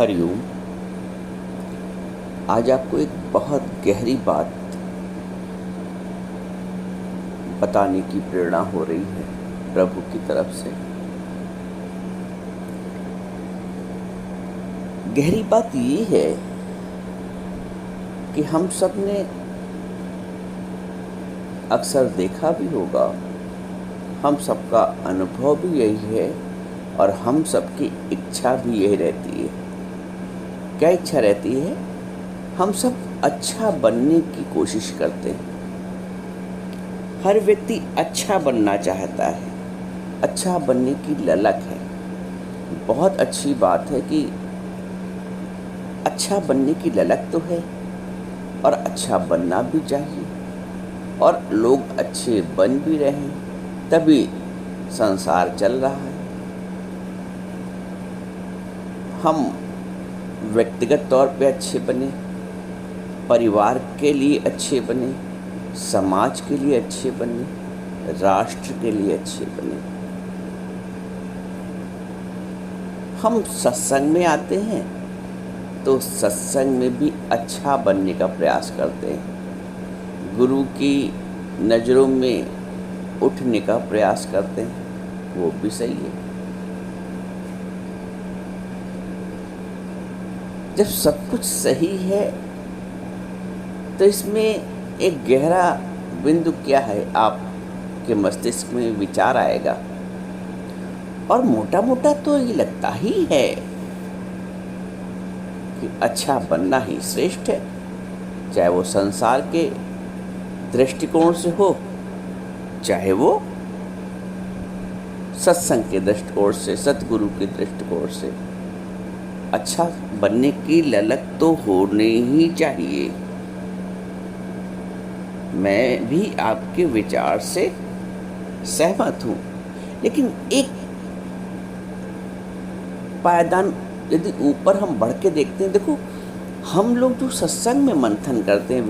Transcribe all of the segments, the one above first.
हरिओम। आज आपको एक बहुत गहरी बात बताने की प्रेरणा हो रही है प्रभु की तरफ से। गहरी बात ये है कि हम सब ने अक्सर देखा भी होगा, हम सबका अनुभव भी यही है और हम सबकी इच्छा भी यही रहती है। क्या इच्छा रहती है? हम सब अच्छा बनने की कोशिश करते हैं। हर व्यक्ति अच्छा बनना चाहता है, अच्छा बनने की ललक है। बहुत अच्छी बात है कि अच्छा बनने की ललक तो है और अच्छा बनना भी चाहिए, और लोग अच्छे बन भी रहे हैं, तभी संसार चल रहा है। हम व्यक्तिगत तौर पे अच्छे बने, परिवार के लिए अच्छे बने, समाज के लिए अच्छे बने, राष्ट्र के लिए अच्छे बने। हम सत्संग में आते हैं तो सत्संग में भी अच्छा बनने का प्रयास करते हैं, गुरु की नज़रों में उठने का प्रयास करते हैं, वो भी सही है। जब सब कुछ सही है तो इसमें एक गहरा बिंदु क्या है, आपके मस्तिष्क में विचार आएगा, और मोटा मोटा तो ये लगता ही है कि अच्छा बनना ही श्रेष्ठ है, चाहे वो संसार के दृष्टिकोण से हो, चाहे वो सत्संग के दृष्टिकोण से, सतगुरु के दृष्टिकोण से। अच्छा बनने की ललक तो होनी ही चाहिए। मैं भी आपके विचार से सहमत हूँ, लेकिन एक पायदान यदि ऊपर हम बढ़ के देखते हैं, देखो हम लोग जो सत्संग में मंथन करते हैं,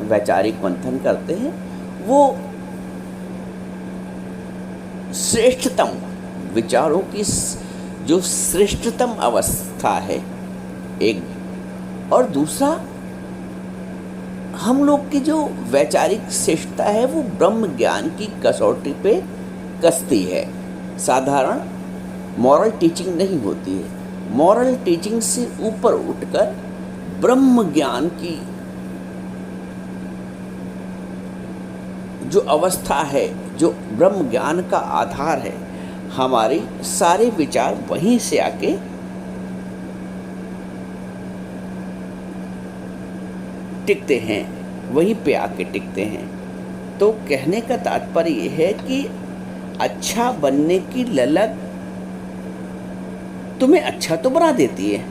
वैचारिक मंथन करते हैं, वो श्रेष्ठतम विचारों की जो श्रेष्ठतम अवस्था है एक, और दूसरा हम लोग की जो वैचारिक श्रेष्ठता है वो ब्रह्म ज्ञान की कसौटी पे कसती है। साधारण मॉरल टीचिंग नहीं होती है। मॉरल टीचिंग से ऊपर उठकर ब्रह्म ज्ञान की जो अवस्था है, जो ब्रह्म ज्ञान का आधार है, हमारे सारे विचार वहीं से आके टिकते हैं, वहीं पे आके टिकते हैं। तो कहने का तात्पर्य ये है कि अच्छा बनने की ललक तुम्हें अच्छा तो बना देती है।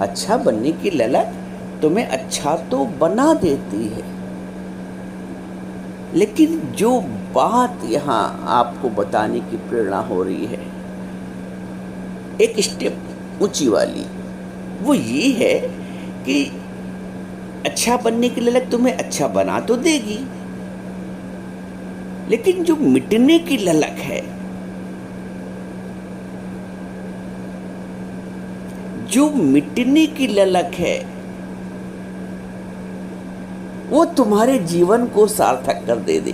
अच्छा बनने की ललक तुम्हें अच्छा तो बना देती है, लेकिन जो बात यहाँ आपको बताने की प्रेरणा हो रही है, एक स्टेप ऊंची वाली, वो ये है कि अच्छा बनने की ललक तुम्हें अच्छा बना तो देगी, लेकिन जो मिटने की ललक है, जो मिटने की ललक है, वो तुम्हारे जीवन को सार्थक कर दे।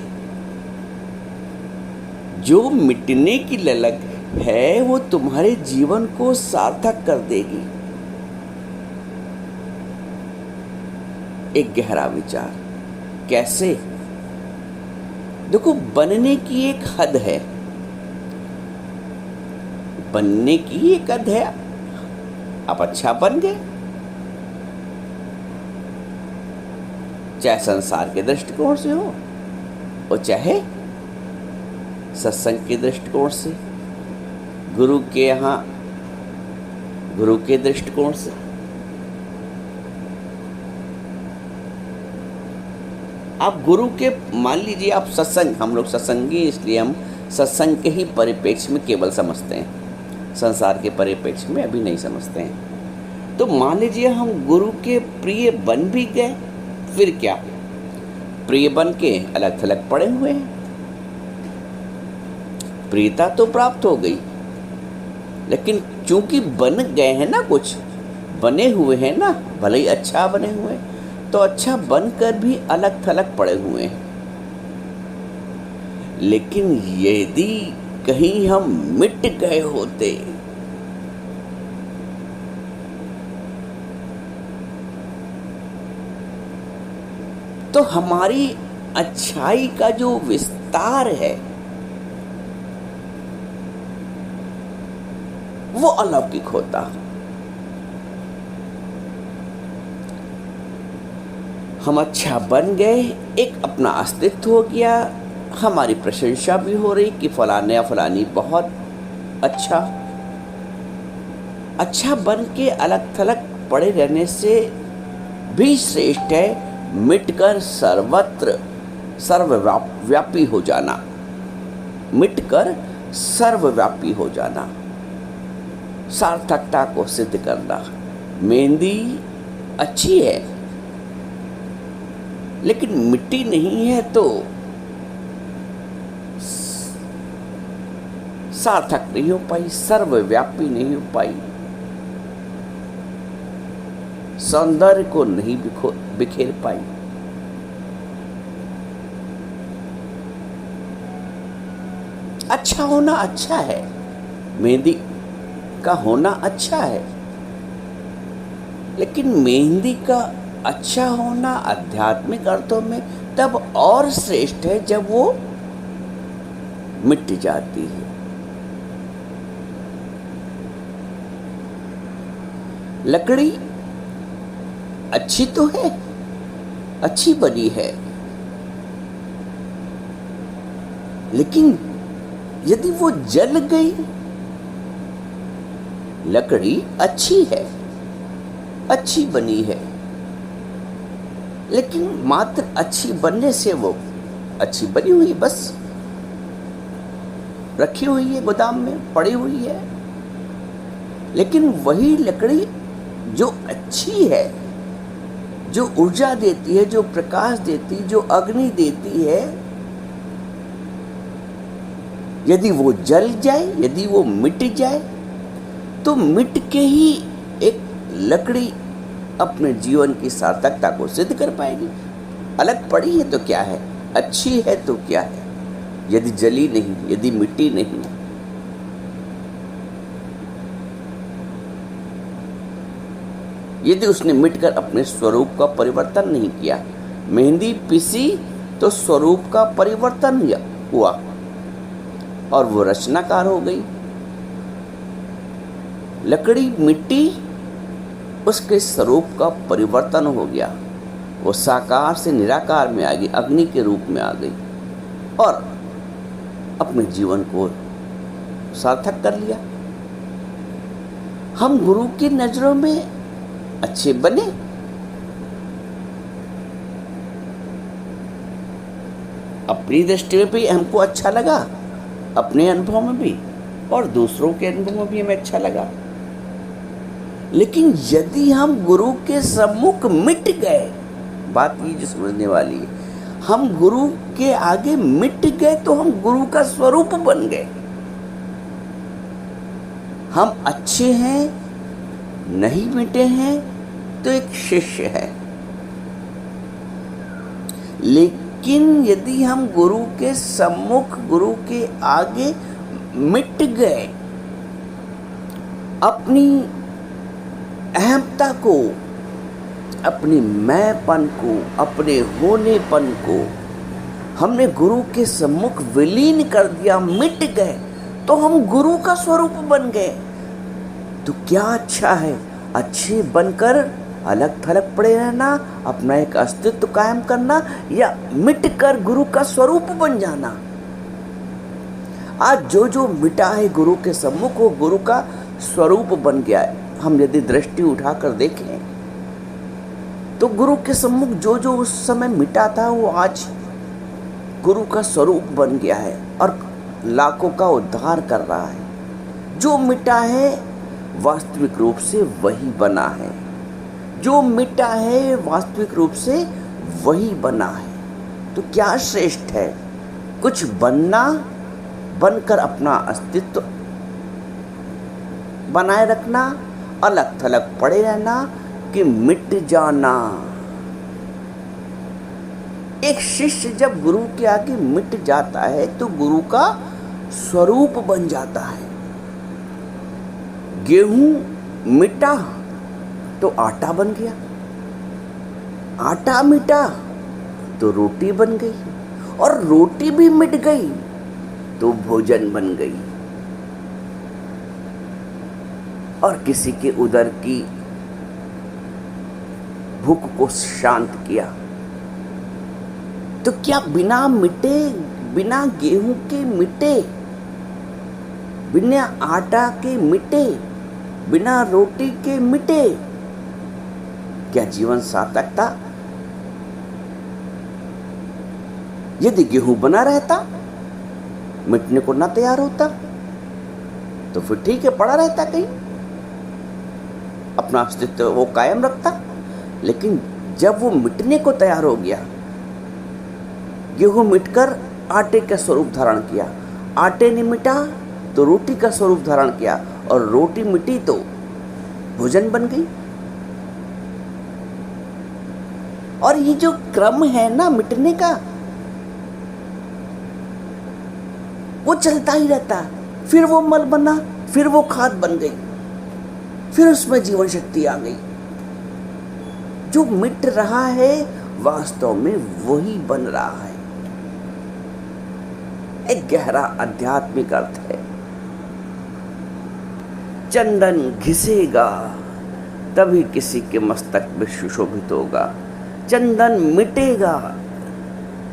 जो मिटने की ललक है वो तुम्हारे जीवन को सार्थक कर देगी। एक गहरा विचार, कैसे? देखो, बनने की एक हद है, बनने की एक हद है। आप अच्छा बन गए, चाहे संसार के दृष्टिकोण से हो और चाहे सत्संग के दृष्टिकोण से, गुरु के यहाँ गुरु के दृष्टिकोण से। आप गुरु के, मान लीजिए आप सत्संग, हम लोग सत्संगी इसलिए हम सत्संग के ही परिप्रेक्ष्य में केवल समझते हैं, संसार के परिप्रेक्ष्य में अभी नहीं समझते हैं। तो मान लीजिए हम गुरु के प्रिय बन भी गए, फिर क्या? प्रिय बन के अलग थलग पड़े हुए हैं, प्रियता तो प्राप्त हो गई, लेकिन चूंकि बन गए हैं ना, कुछ बने हुए हैं ना, भले ही अच्छा बने हुए हैं, तो अच्छा बनकर भी अलग थलग पड़े हुए हैं। लेकिन यदि कहीं हम मिट गए होते, तो हमारी अच्छाई का जो विस्तार है वो अलौकिक होता। हम अच्छा बन गए, एक अपना अस्तित्व हो गया, हमारी प्रशंसा भी हो रही कि फलाने या फलानी बहुत अच्छा। अच्छा बन के अलग थलग पड़े रहने से भी श्रेष्ठ है मिटकर सर्वत्र सर्वव्यापी हो जाना, मिटकर सर्वव्यापी हो जाना, सार्थकता को सिद्ध करना। मेहंदी अच्छी है लेकिन मिट्टी नहीं है तो सार्थक नहीं हो पाई, सर्वव्यापी नहीं हो पाई, सौंदर्य को नहीं बिखेर पाई। अच्छा होना अच्छा है, मेहंदी का होना अच्छा है, लेकिन मेहंदी का अच्छा होना आध्यात्मिक अर्थों में तब और श्रेष्ठ है जब वो मिट जाती है। लकड़ी अच्छी तो है, अच्छी बनी है, लेकिन यदि वो जल गई, लकड़ी अच्छी है, अच्छी बनी है, लेकिन मात्र अच्छी बनने से वो अच्छी बनी हुई बस रखी हुई है, गोदाम में पड़ी हुई है। लेकिन वही लकड़ी जो अच्छी है, जो ऊर्जा देती है, जो प्रकाश देती, जो अग्नि देती है, यदि वो जल जाए, यदि वो मिट जाए, तो मिट के ही एक लकड़ी अपने जीवन की सार्थकता को सिद्ध कर पाएगी। अलग पड़ी है तो क्या है, अच्छी है तो क्या है, यदि जली नहीं, यदि मिट्टी नहीं। यदि उसने मिटकर अपने स्वरूप का परिवर्तन नहीं किया, मेहंदी पिसी तो स्वरूप का परिवर्तन हुआ और वो रचनाकार हो गई। लकड़ी मिट्टी, उसके स्वरूप का परिवर्तन हो गया, वो साकार से निराकार में आ गई, अग्नि के रूप में आ गई और अपने जीवन को सार्थक कर लिया। हम गुरु की नजरों में अच्छे बने, अपनी दृष्टि में भी हमको अच्छा लगा, अपने अनुभव में भी और दूसरों के अनुभव में भी हमें अच्छा लगा। लेकिन यदि हम गुरु के सम्मुख मिट गए, बात ये जो समझने वाली है, हम गुरु के आगे मिट गए तो हम गुरु का स्वरूप बन गए। हम अच्छे हैं, नहीं मिटे हैं तो एक शिष्य है। लेकिन यदि हम गुरु के सम्मुख, गुरु के आगे मिट गए, अपनी अहमता को, अपनी मैंपन को, अपने होनेपन को हमने गुरु के सम्मुख विलीन कर दिया, मिट गए, तो हम गुरु का स्वरूप बन गए। तो क्या अच्छा है, अच्छे बनकर अलग थलग पड़े रहना, अपना एक अस्तित्व कायम करना, या मिट कर गुरु का स्वरूप बन जाना। आज जो जो मिटा है गुरु के सम्मुख, वो गुरु का स्वरूप बन गया है। हम यदि दृष्टि उठाकर देखें तो गुरु के सम्मुख जो जो उस समय मिटा था वो आज गुरु का स्वरूप बन गया है और लाखों का उद्धार कर रहा है। जो मिटा है वास्तविक रूप से वही बना है, जो मिटा है वास्तविक रूप से वही बना है। तो क्या श्रेष्ठ है, कुछ बनना, बनकर अपना अस्तित्व बनाए रखना, अलग थलग पड़े रहना कि मिट जाना। एक शिष्य जब गुरु के आगे मिट जाता है तो गुरु का स्वरूप बन जाता है। गेहूं मिटा तो आटा बन गया, आटा मिटा तो रोटी बन गई, और रोटी भी मिट गई तो भोजन बन गई। और किसी के उदर की भूख को शांत किया। तो क्या बिना मिटे, बिना गेहूं के मिटे, बिना आटा के मिटे, बिना रोटी के मिटे, क्या जीवन सार्थक था? यदि गेहूं बना रहता, मिटने को ना तैयार होता, तो फिर ठीक है, पड़ा रहता कहीं, अपना अस्तित्व वो कायम रखता। लेकिन जब वो मिटने को तैयार हो गया, गेहूं मिटकर आटे का स्वरूप धारण किया, आटे ने मिटा तो रोटी का स्वरूप धारण किया, और रोटी मिटी तो भोजन बन गई। और ये जो क्रम है ना मिटने का, वो चलता ही रहता। फिर वो मल बना, फिर वो खाद बन गई, फिर उसमें जीवन शक्ति आ गई। जो मिट रहा है वास्तव में वही बन रहा है। एक गहरा आध्यात्मिक अर्थ है। चंदन घिसेगा तभी किसी के मस्तक में सुशोभित होगा, चंदन मिटेगा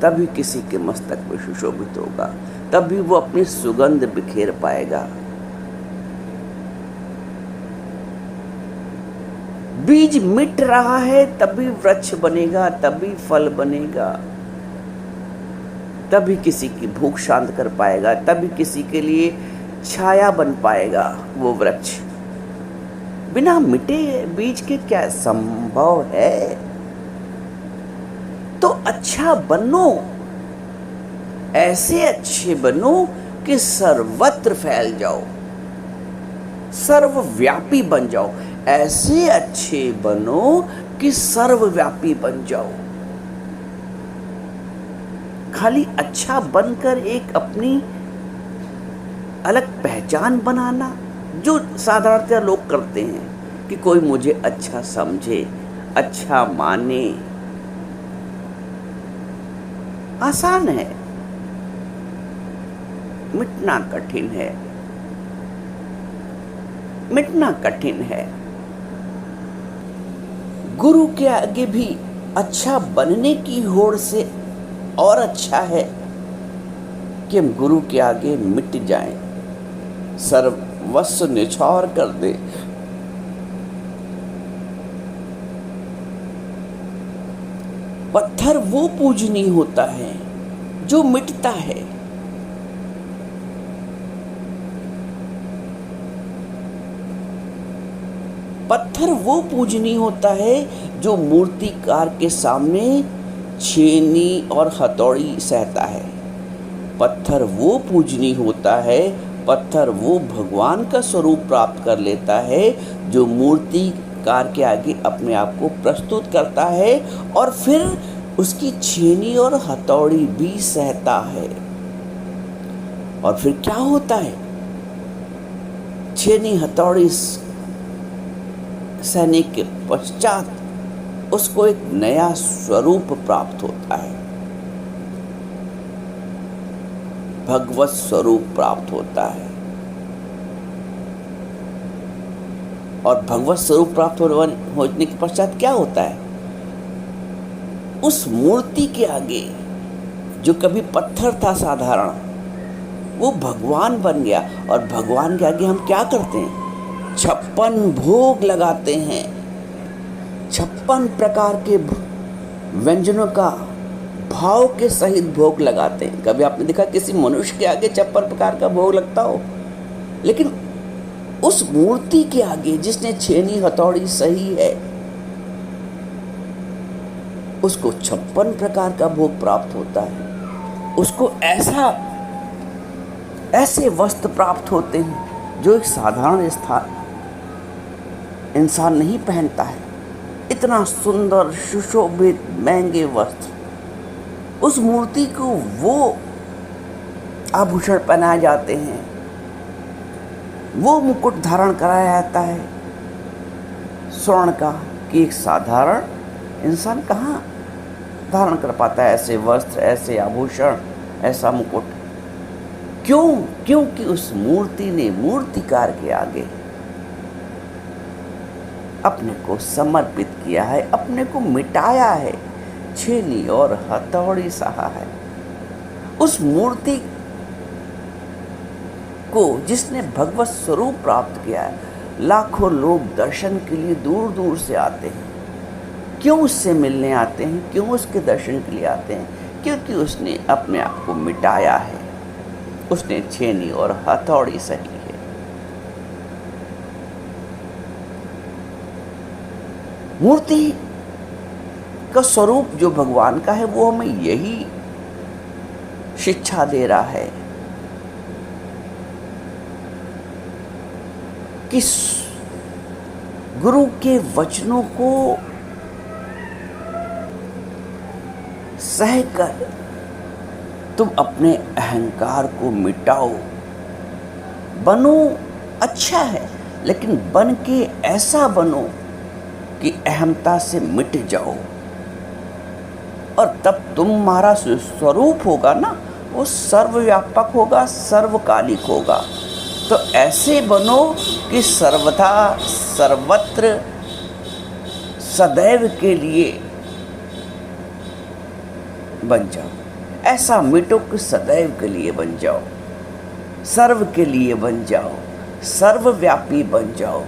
तभी किसी के मस्तक में सुशोभित होगा, तभी वो अपनी सुगंध बिखेर पाएगा। बीज मिट रहा है तभी वृक्ष बनेगा, तभी फल बनेगा, तभी किसी की भूख शांत कर पाएगा, तभी किसी के लिए छाया बन पाएगा वो वृक्ष। बिना मिटे बीज के क्या संभव है? तो अच्छा बनो, ऐसे अच्छे बनो कि सर्वत्र फैल जाओ, सर्वव्यापी बन जाओ। ऐसे अच्छे बनो कि सर्वव्यापी बन जाओ। खाली अच्छा बनकर एक अपनी अलग पहचान बनाना, जो साधारणतः लोग करते हैं कि कोई मुझे अच्छा समझे, अच्छा माने, आसान है, मिटना कठिन है, मिटना कठिन है। गुरु के आगे भी अच्छा बनने की होड़ से और अच्छा है कि हम गुरु के आगे मिट जाएं, सर्वस्व निछावर कर दे। पत्थर वो पूजनीय होता है जो मिटता है। पत्थर वो पूजनीय होता है जो मूर्तिकार के सामने छेनी और हथौड़ी सहता है। पत्थर वो पूजनीय होता है, पत्थर वो भगवान का स्वरूप प्राप्त कर लेता है जो मूर्तिकार के आगे अपने आप को प्रस्तुत करता है और फिर उसकी छेनी और हथौड़ी भी सहता है। और फिर क्या होता है? छेनी हथौड़ी सहने के पश्चात उसको एक नया स्वरूप प्राप्त होता है, भगवत स्वरूप प्राप्त होता है। और भगवत स्वरूप प्राप्त होने के पश्चात क्या होता है? उस मूर्ति के आगे जो कभी पत्थर था साधारण, वो भगवान बन गया। और भगवान के आगे हम क्या करते हैं? 56 भोग लगाते हैं, 56 प्रकार के व्यंजनों का भाव के सहित भोग लगाते हैं। कभी आपने देखा किसी मनुष्य के आगे 56 प्रकार का भोग लगता हो? लेकिन उस मूर्ति के आगे जिसने छेनी हथौड़ी सही है, उसको 56 प्रकार का भोग प्राप्त होता है। उसको ऐसे वस्त्र प्राप्त होते हैं जो एक साधारण इंसान नहीं पहनता है इतना सुंदर सुशोभित महंगे वस्त्र, उस मूर्ति को वो आभूषण पहनाए जाते हैं, वो मुकुट धारण कराया जाता है स्वर्ण का, कि एक साधारण इंसान कहाँ धारण कर पाता है ऐसे वस्त्र, ऐसे आभूषण, ऐसा मुकुट। क्यों? क्योंकि उस मूर्ति ने मूर्तिकार के आगे अपने को समर्पित किया है, अपने को मिटाया है, छेनी और हथौड़ी सहा है। उस मूर्ति को जिसने भगवत स्वरूप प्राप्त किया है, लाखों लोग दर्शन के लिए दूर दूर से आते हैं। क्यों उससे मिलने आते हैं? क्यों उसके दर्शन के लिए आते हैं? क्योंकि उसने अपने आप को मिटाया है, उसने छेनी और हथौड़ी सही है। मूर्ति का स्वरूप जो भगवान का है वो हमें यही शिक्षा दे रहा है कि गुरु के वचनों को सहकर तुम अपने अहंकार को मिटाओ। बनो, अच्छा है, लेकिन बन के ऐसा बनो कि अहमता से मिट जाओ, और तब तुम्हारा स्वरूप होगा ना, वो सर्वव्यापक होगा, सर्वकालिक होगा। तो ऐसे बनो कि सर्वथा सर्वत्र सदैव के लिए बन जाओ। ऐसा मिटो कि सदैव के लिए बन जाओ, सर्व के लिए बन जाओ, सर्वव्यापी बन जाओ।